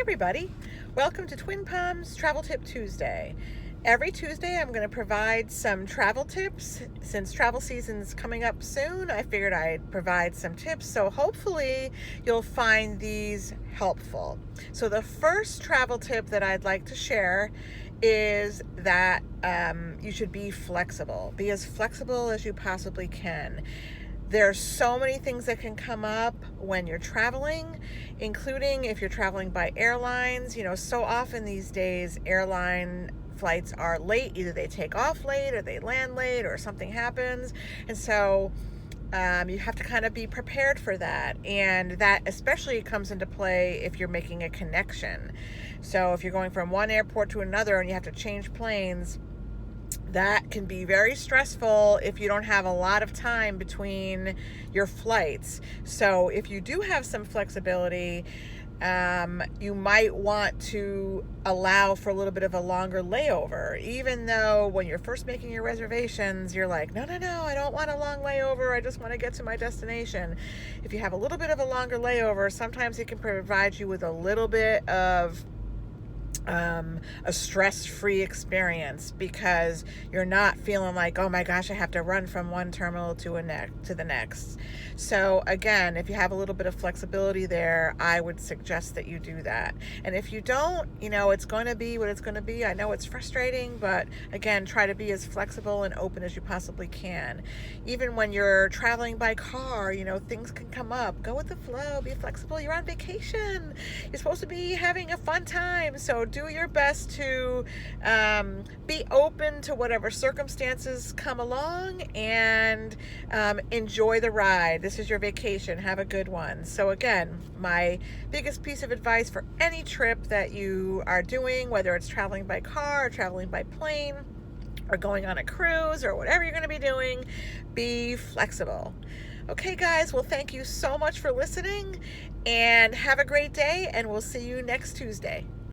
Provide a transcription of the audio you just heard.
everybody, welcome to Twin Palms Travel Tip Tuesday. Every Tuesday I'm going to provide some travel tips. Since travel season's coming up soon, I figured I'd provide some tips, so hopefully you'll find these helpful. So the first travel tip that I'd like to share is that you should be flexible. Be as flexible as you possibly can. There's so many things that can come up when you're traveling, including if you're traveling by airlines. So often these days airline flights are late. Either they take off late or they land late or something happens. And so you have to kind of be prepared for that. And that especially comes into play if you're making a connection. So if you're going from one airport to another and you have to change planes, that can be very stressful if you don't have a lot of time between your flights. So if you do have some flexibility, you might want to allow for a little bit of a longer layover, even though when you're first making your reservations, you're like, no, I don't want a long layover. I just want to get to my destination. If you have a little bit of a longer layover, sometimes it can provide you with a little bit of a stress-free experience, because you're not feeling like, oh my gosh, I have to run from one terminal to the next. So again, if you have a little bit of flexibility there, I would suggest that you do that. And if you don't, it's going to be what it's going to be. I know it's frustrating, but again, try to be as flexible and open as you possibly can. Even when you're traveling by car, things can come up. Go with the flow, be flexible. You're on vacation. You're supposed to be having a fun time. So do your best to be open to whatever circumstances come along, and enjoy the ride. This is your vacation. Have a good one. So again, my biggest piece of advice for any trip that you are doing, whether it's traveling by car or traveling by plane or going on a cruise or whatever you're going to be doing, be flexible. Okay, guys, well, thank you so much for listening, and have a great day, and we'll see you next Tuesday.